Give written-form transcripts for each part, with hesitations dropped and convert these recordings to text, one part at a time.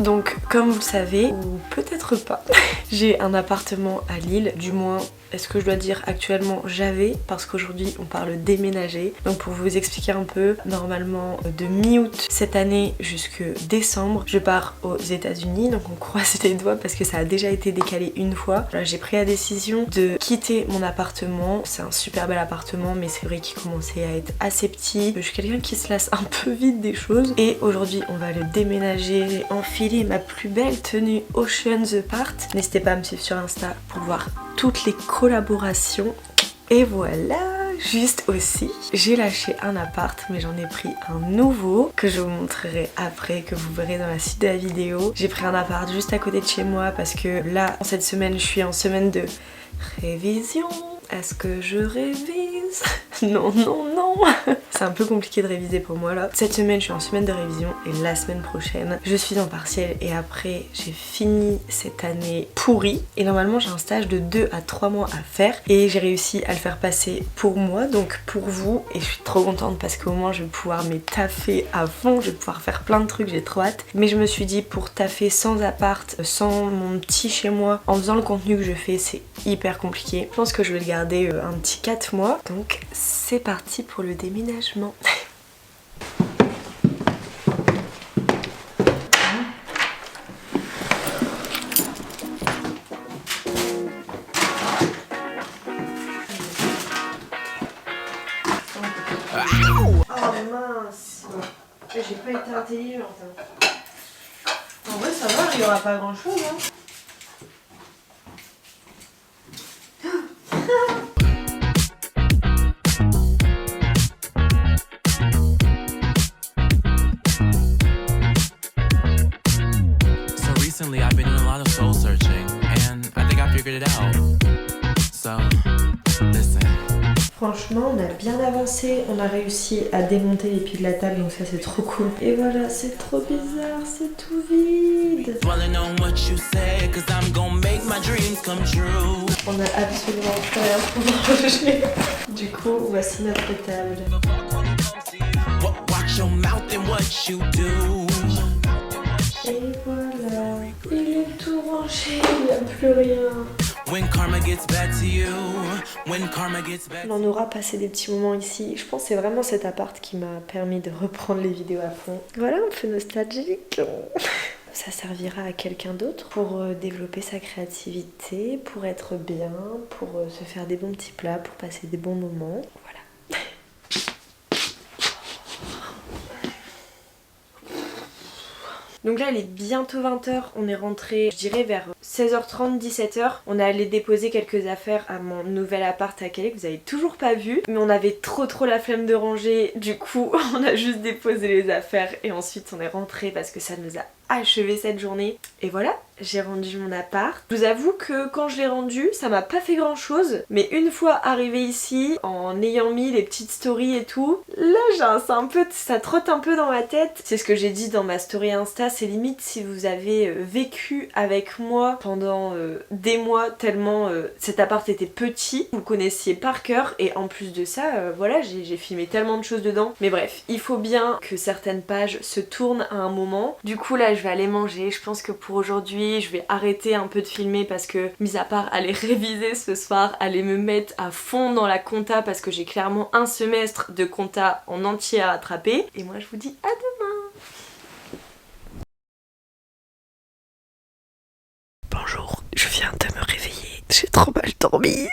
Donc comme vous le savez, ou peut-être pas, j'ai un appartement à Lille, du moins est-ce que je dois dire actuellement j'avais, parce qu'aujourd'hui on parle déménager. Donc pour vous expliquer un peu, normalement de mi-août cette année jusque décembre, je pars aux États-Unis, donc on croise les doigts parce que ça a déjà été décalé une fois. J'ai pris la décision de quitter mon appartement, c'est un super bel appartement mais c'est vrai qu'il commençait à être assez petit. Je suis quelqu'un qui se lasse un peu vite des choses et aujourd'hui on va le déménager. J'ai enfilé ma plus belle tenue Ocean's Apart. N'hésitez pas à me suivre sur Insta pour voir toutes les collaborations. Et voilà, juste aussi, j'ai lâché un appart mais j'en ai pris un nouveau que je vous montrerai après, que vous verrez dans la suite de la vidéo. J'ai pris un appart juste à côté de chez moi parce que là, cette semaine, je suis en semaine de révision. Est-ce que je révise? Non, non, non. C'est un peu compliqué de réviser pour moi là. Cette semaine je suis en semaine de révision et la semaine prochaine je suis en partiel et après j'ai fini cette année pourrie. Et normalement j'ai un stage de 2 à 3 mois à faire et j'ai réussi à le faire passer pour moi, donc pour vous. Et je suis trop contente parce qu'au moins je vais pouvoir taffer à fond, je vais pouvoir faire plein de trucs, j'ai trop hâte. Mais je me suis dit pour taffer sans appart, sans mon petit chez moi, en faisant le contenu que je fais, c'est hyper compliqué. Je pense que je vais le garder un petit 4 mois. Donc c'est parti pour le déménagement. Oh mince, j'ai pas été intelligente. En vrai ça va, il y aura pas grand chose hein. Recently, I've been doing a lot of soul searching, and I think I figured it out. So, listen. Franchement, on a bien avancé, on a réussi à démonter les pieds de la table, donc ça c'est trop cool. Et voilà, c'est trop bizarre, c'est tout vide. On a absolument rien pour manger. Du coup, voici notre table. Et voilà, il est tout rangé, il n'y a plus rien. On en aura passé des petits moments ici. Je pense que c'est vraiment cet appart qui m'a permis de reprendre les vidéos à fond. Voilà, un peu nostalgique. Ça servira à quelqu'un d'autre pour développer sa créativité, pour être bien, pour se faire des bons petits plats, pour passer des bons moments. Voilà. Donc là il est bientôt 20h, on est rentré je dirais vers 16h30, 17h. On est allé déposer quelques affaires à mon nouvel appart à Calais que vous avez toujours pas vu. Mais on avait trop la flemme de ranger, du coup on a juste déposé les affaires et ensuite on est rentré parce que ça nous a achevé cette journée. Et voilà, j'ai rendu mon appart. Je vous avoue que quand je l'ai rendu, ça m'a pas fait grand chose. Mais une fois arrivée ici, en ayant mis les petites stories et tout, là ça trotte un peu dans ma tête. C'est ce que j'ai dit dans ma story Insta, c'est limite si vous avez vécu avec moi pendant des mois tellement cet appart était petit, vous connaissiez par cœur et en plus de ça, voilà, j'ai filmé tellement de choses dedans. Mais bref, il faut bien que certaines pages se tournent à un moment. Du coup là, je vais aller manger. Je pense que pour aujourd'hui, je vais arrêter un peu de filmer parce que, mis à part aller réviser ce soir, aller me mettre à fond dans la compta parce que j'ai clairement un semestre de compta en entier à rattraper. Et moi, je vous dis à demain. Bonjour, je viens de me réveiller. J'ai trop mal dormi.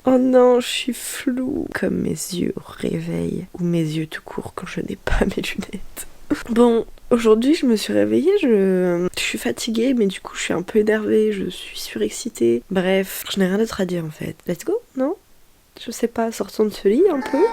Oh non, je suis floue. Comme mes yeux au réveil. Ou mes yeux tout court quand je n'ai pas mes lunettes. Bon, aujourd'hui je me suis réveillée, je suis fatiguée mais du coup je suis un peu énervée, je suis surexcitée. Bref, je n'ai rien d'autre à dire en fait. Let's go, non? Je sais pas, sortons de ce lit un peu.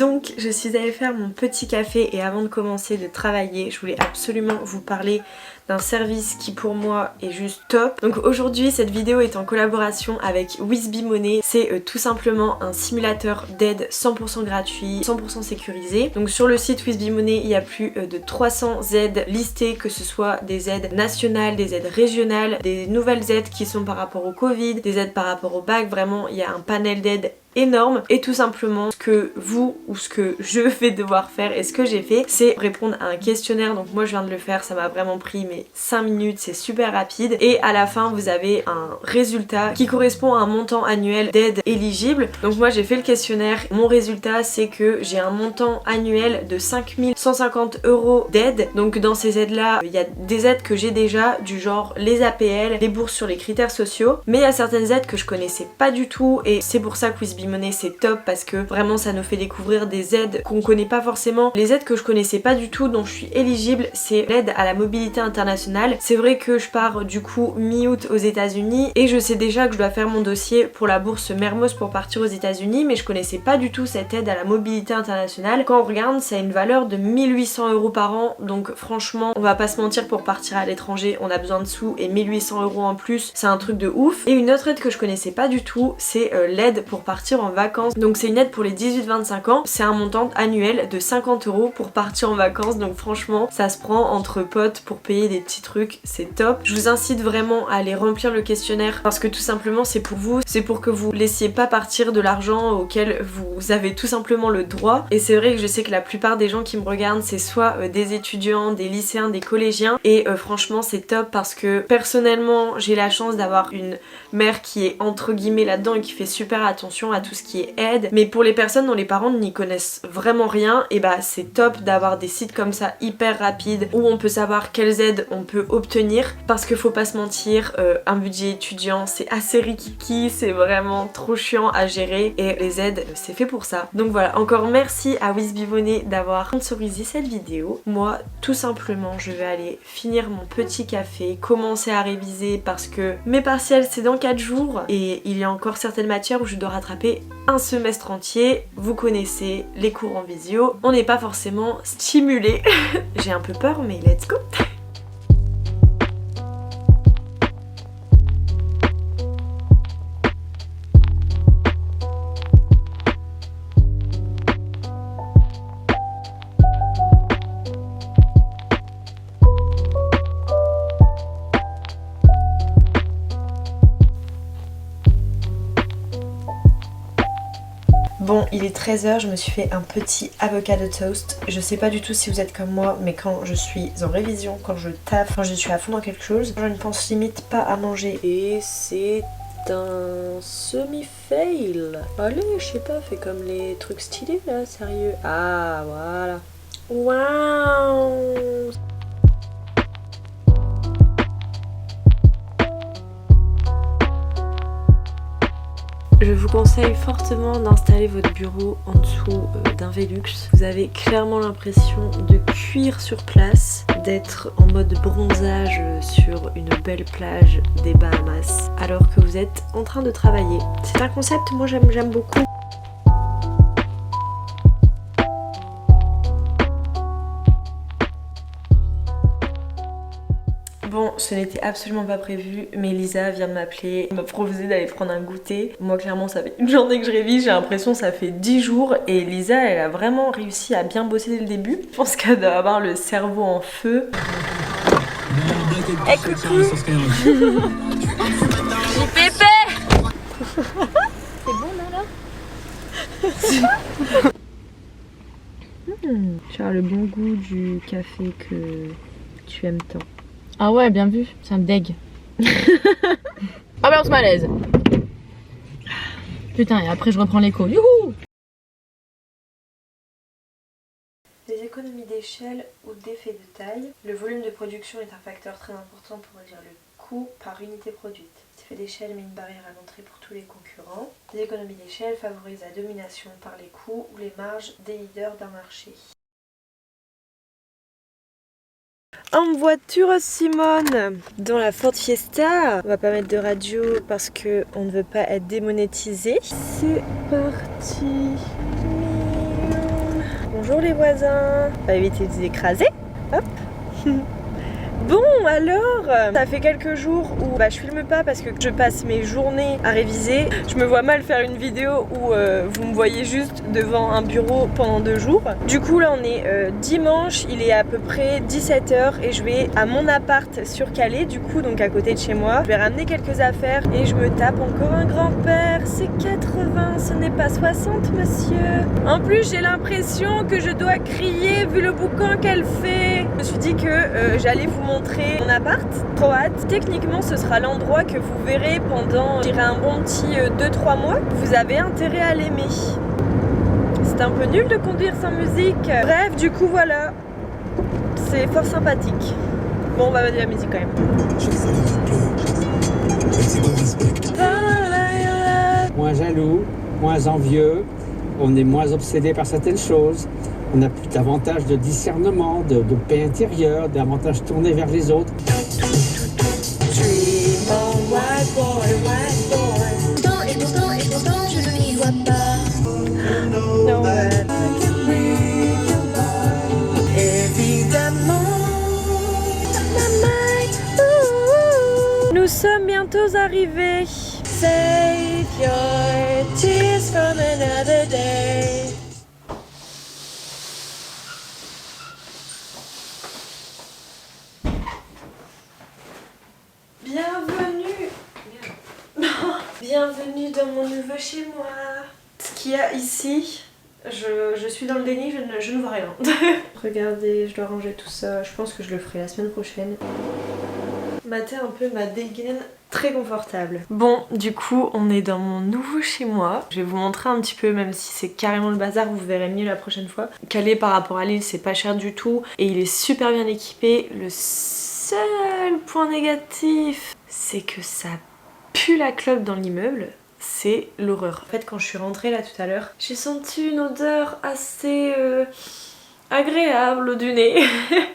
Donc je suis allée faire mon petit café et avant de commencer de travailler, je voulais absolument vous parler d'un service qui pour moi est juste top. Donc aujourd'hui cette vidéo est en collaboration avec WisBeMoney. C'est tout simplement un simulateur d'aide 100% gratuit, 100% sécurisé. Donc sur le site WisBeMoney il y a plus de 300 aides listées, que ce soit des aides nationales, des aides régionales, des nouvelles aides qui sont par rapport au Covid, des aides par rapport au bac. Vraiment il y a un panel d'aides énorme et tout simplement ce que vous ou ce que je vais devoir faire et ce que j'ai fait, c'est répondre à un questionnaire. Donc moi je viens de le faire, ça m'a vraiment pris mais 5 minutes, c'est super rapide et à la fin vous avez un résultat qui correspond à un montant annuel d'aide éligible. Donc moi j'ai fait le questionnaire, mon résultat c'est que j'ai un montant annuel de 5150 € d'aide. Donc dans ces aides là il y a des aides que j'ai déjà, du genre les APL, les bourses sur les critères sociaux, mais il y a certaines aides que je connaissais pas du tout et c'est pour ça que WisBeMoney c'est top parce que vraiment ça nous fait découvrir des aides qu'on connaît pas forcément. Les aides que je connaissais pas du tout dont je suis éligible, c'est l'aide à la mobilité internationale. C'est vrai que je pars du coup mi-août aux États-Unis et je sais déjà que je dois faire mon dossier pour la bourse Mermoz pour partir aux États-Unis, mais je connaissais pas du tout cette aide à la mobilité internationale. Quand on regarde, ça a une valeur de 1800 € par an, donc franchement on va pas se mentir, pour partir à l'étranger on a besoin de sous et 1800 € en plus c'est un truc de ouf. Et une autre aide que je connaissais pas du tout, c'est l'aide pour partir en vacances. Donc c'est une aide pour les 18-25 ans, c'est un montant annuel de 50 € pour partir en vacances. Donc franchement ça se prend entre potes pour payer des petits trucs, c'est top. Je vous incite vraiment à aller remplir le questionnaire parce que tout simplement c'est pour vous, c'est pour que vous laissiez pas partir de l'argent auquel vous avez tout simplement le droit. Et c'est vrai que je sais que la plupart des gens qui me regardent c'est soit des étudiants, des lycéens, des collégiens et franchement c'est top parce que personnellement j'ai la chance d'avoir une mère qui est entre guillemets là-dedans et qui fait super attention à tout ce qui est aide. Mais pour les personnes dont les parents n'y connaissent vraiment rien, et bah c'est top d'avoir des sites comme ça hyper rapides où on peut savoir quelles aides on peut obtenir, parce que faut pas se mentir, un budget étudiant c'est assez rikiki, c'est vraiment trop chiant à gérer et les aides c'est fait pour ça. Donc voilà, encore merci à WisBeMoney d'avoir sponsorisé cette vidéo. Moi tout simplement je vais aller finir mon petit café, commencer à réviser parce que mes partiels c'est dans 4 jours et il y a encore certaines matières où je dois rattraper un semestre entier. Vous connaissez les cours en visio, on n'est pas forcément stimulé. J'ai un peu peur mais let's go. Bon, il est 13 h, je me suis fait un petit avocado toast. Je sais pas du tout si vous êtes comme moi, mais quand je suis en révision, quand je taffe, quand je suis à fond dans quelque chose, je ne pense limite pas à manger. Et c'est un semi-fail. Allez, je sais pas, fais comme les trucs stylés là, sérieux. Ah, voilà. Waouh! Je vous conseille fortement d'installer votre bureau en dessous d'un Velux. Vous avez clairement l'impression de cuire sur place, d'être en mode bronzage sur une belle plage des Bahamas alors que vous êtes en train de travailler. C'est un concept, moi j'aime beaucoup. Bon, ce n'était absolument pas prévu, mais Lisa vient de m'appeler, m'a proposé d'aller prendre un goûter. Moi clairement ça fait une journée que je révise, j'ai l'impression que ça fait 10 jours et Lisa elle a vraiment réussi à bien bosser dès le début. Je pense qu'elle doit avoir le cerveau en feu. Eh coucou Pépé. C'est bon là Tu as le bon goût du café que tu aimes tant. Ah ouais, bien vu, ça me dégue. Ambiance malaise. Putain, et après je reprends l'écho. Youhou! Des économies d'échelle ou d'effet de taille. Le volume de production est un facteur très important pour réduire le coût par unité produite. L'effet d'échelle met une barrière à l'entrée pour tous les concurrents. Les économies d'échelle favorisent la domination par les coûts ou les marges des leaders d'un marché. En voiture Simone dans la Ford Fiesta. On va pas mettre de radio parce que on ne veut pas être démonétisé. C'est parti. Bonjour les voisins. On va éviter de les écraser. Hop. Bon alors, ça fait quelques jours où je filme pas parce que je passe mes journées à réviser. Je me vois mal faire une vidéo où vous me voyez juste devant un bureau pendant 2 jours. Du coup là on est dimanche, il est à peu près 17h et je vais à mon appart sur Calais, du coup donc à côté de chez moi. Je vais ramener quelques affaires et je me tape encore un grand-père. C'est 80, ce n'est pas 60 monsieur. En plus j'ai l'impression que je dois crier vu le boucan qu'elle fait. Je me suis dit que j'allais vous montrer mon appart, trop hâte. Techniquement ce sera l'endroit que vous verrez pendant je dirais un bon petit 2-3 mois. Vous avez intérêt à l'aimer. C'est un peu nul de conduire sans musique. Bref, du coup voilà, c'est fort sympathique. Bon on va mettre de la musique quand même. Moins jaloux, moins envieux, on est moins obsédé par certaines choses. On a plus davantage de discernement, de paix intérieure, davantage tourné vers les autres. Et pourtant, je ne m'y vois pas. Nous sommes bientôt arrivés. Save your tears from another day. Bienvenue. Bienvenue dans mon nouveau chez moi. Ce qu'il y a ici, je suis dans le déni, je ne vois rien. Regardez, je dois ranger tout ça. Je pense que je le ferai la semaine prochaine. Mater un peu ma dégaine, très confortable. Bon, du coup, on est dans mon nouveau chez moi. Je vais vous montrer un petit peu, même si c'est carrément le bazar, vous verrez mieux la prochaine fois. Calais par rapport à Lille, c'est pas cher du tout et il est super bien équipé. Le seul point négatif, c'est que ça pue la clope dans l'immeuble. C'est l'horreur. En fait, quand je suis rentrée là tout à l'heure, j'ai senti une odeur assez agréable du nez.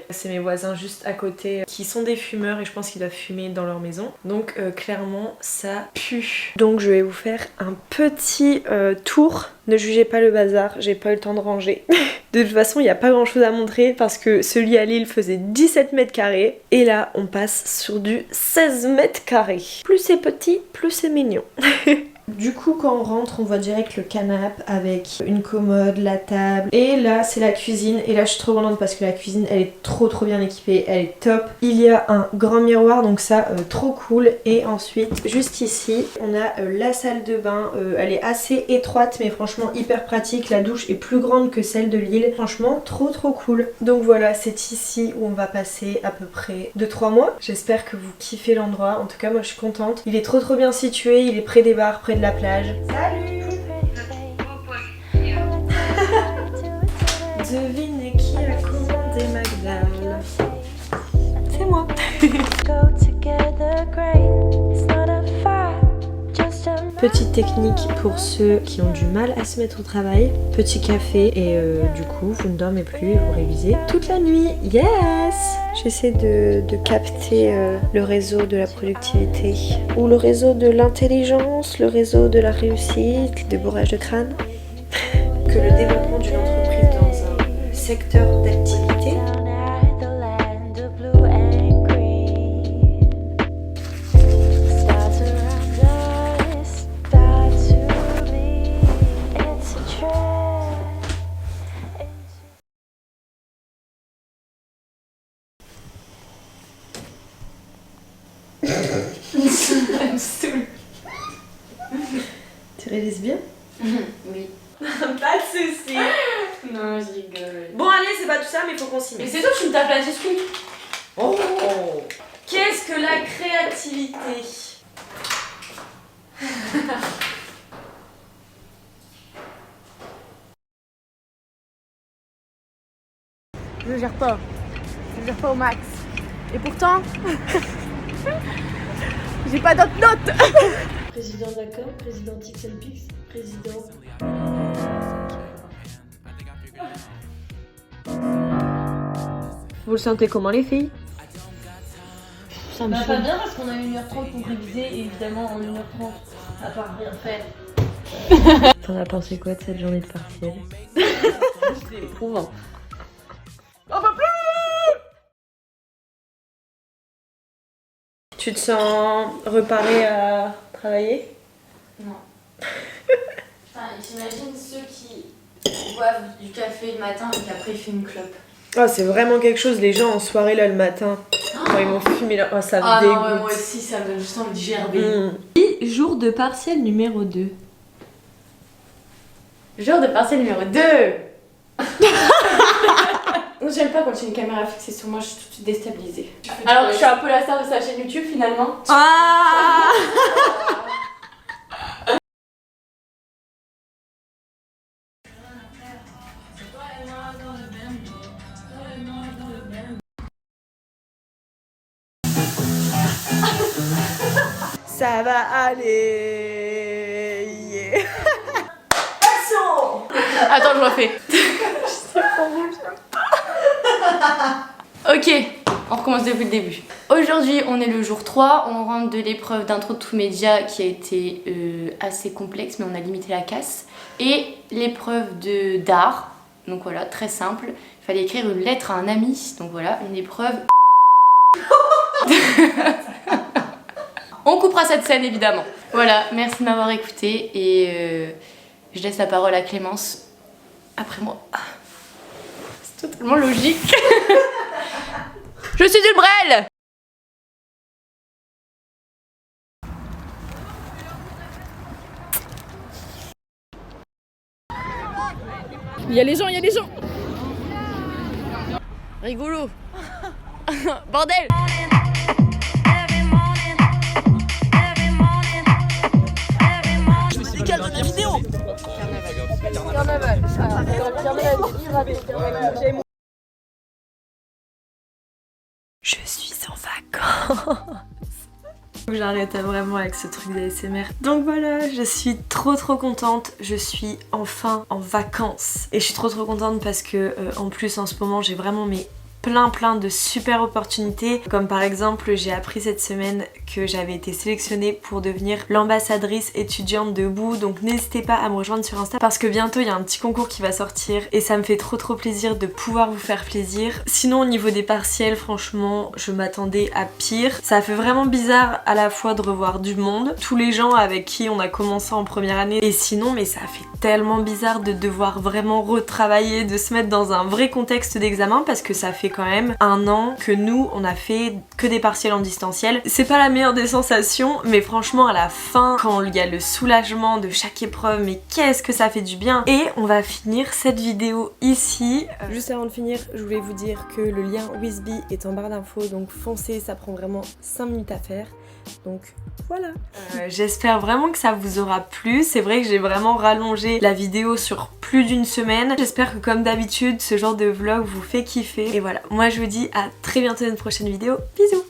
C'est mes voisins juste à côté qui sont des fumeurs et je pense qu'ils doivent fumer dans leur maison. Donc clairement ça pue. Donc je vais vous faire un petit tour. Ne jugez pas le bazar, j'ai pas eu le temps de ranger. De toute façon il n'y a pas grand chose à montrer parce que celui à Lille faisait 17 mètres carrés et là on passe sur du 16 mètres carrés. Plus c'est petit, plus c'est mignon. Du coup quand on rentre on voit direct le canapé avec une commode, la table et là c'est la cuisine et là je suis trop contente parce que la cuisine elle est trop bien équipée, elle est top. Il y a un grand miroir donc ça trop cool et ensuite juste ici on a la salle de bain, elle est assez étroite mais franchement hyper pratique, la douche est plus grande que celle de Lille, franchement trop cool. Donc voilà c'est ici où on va passer à peu près 2-3 mois. J'espère que vous kiffez l'endroit, en tout cas moi je suis contente. Il est trop bien situé, il est près des bars, près de la plage. Salut. Devinez qui a commandé McDonald's. C'est moi. Petite technique pour ceux qui ont du mal à se mettre au travail. Petit café et du coup vous ne dormez plus et vous révisez toute la nuit. Yes. J'essaie de capter le réseau de la productivité ou le réseau de l'intelligence, le réseau de la réussite, de bourrage de crâne. Que le développement d'une entreprise dans un secteur d'activité Tu réalises bien? Oui. Pas de soucis. Non, je rigole. Bon allez, c'est pas tout ça mais faut qu'on s'y Mais mette. c'est toi, tu me tapes la discute. Oh. Qu'est-ce que la créativité? Je gère pas au max. Et pourtant, j'ai pas d'autres notes. Président d'accord, président Pixelpix, président. Vous le sentez comment les filles? Ça me Bah, saoule. pas bien parce qu'on a 1h30 pour réviser et évidemment en 1h30, à part rien faire. T'en as pensé quoi de cette journée de partiel? C'est éprouvant. Tu te sens reparé à travailler? Non. Enfin, j'imagine ceux qui boivent du café le matin et qu'après ils fument une clope. Oh, c'est vraiment quelque chose, les gens en soirée là le matin, quand ils vont fumer là, oh, ça me dégoûte. Non, ouais, moi aussi ça me donne juste envie de gerber. Jour de partiel numéro 2. Jour de partiel numéro 2. J'aime pas quand il y a une caméra fixée sur moi, je suis tout de suite déstabilisée. Alors que je suis un peu la star de sa chaîne YouTube finalement. Ah ça va aller. Yeah. Attends, je refais. Ok, on recommence depuis le début. Aujourd'hui, on est le jour 3, on rentre de l'épreuve d'intro de tout média qui a été assez complexe, mais on a limité la casse. Et l'épreuve d'art, donc voilà, très simple. Il fallait écrire une lettre à un ami, donc voilà, une épreuve. On coupera cette scène évidemment. Voilà, merci de m'avoir écouté et je laisse la parole à Clémence après moi. C'est totalement logique. Je suis du Brel. Il y a les gens, il y a les gens. Rigolo. Bordel. Je suis en vacances. J'arrête vraiment avec ce truc d'ASMR. Donc voilà, je suis trop contente. Je suis enfin en vacances. Et je suis trop contente parce que en plus en ce moment j'ai vraiment plein de super opportunités, comme par exemple j'ai appris cette semaine que j'avais été sélectionnée pour devenir l'ambassadrice étudiante de Boo, donc n'hésitez pas à me rejoindre sur Insta parce que bientôt il y a un petit concours qui va sortir et ça me fait trop plaisir de pouvoir vous faire plaisir. Sinon au niveau des partiels, franchement je m'attendais à pire. Ça fait vraiment bizarre à la fois de revoir du monde, tous les gens avec qui on a commencé en première année, et sinon mais ça fait tellement bizarre de devoir vraiment retravailler, de se mettre dans un vrai contexte d'examen parce que ça fait quand même un an que nous on a fait que des partiels en distanciel. C'est pas la meilleure des sensations, mais franchement à la fin quand il y a le soulagement de chaque épreuve, mais qu'est-ce que ça fait du bien. Et on va finir cette vidéo ici. Juste avant de finir, je voulais vous dire que le lien Wizbee est en barre d'infos, donc foncez, ça prend vraiment 5 minutes à faire. Donc voilà. J'espère vraiment que ça vous aura plu. C'est vrai que j'ai vraiment rallongé la vidéo sur plus d'une semaine. J'espère que comme d'habitude ce genre de vlog vous fait kiffer. Et voilà, moi je vous dis à très bientôt dans une prochaine vidéo. Bisous.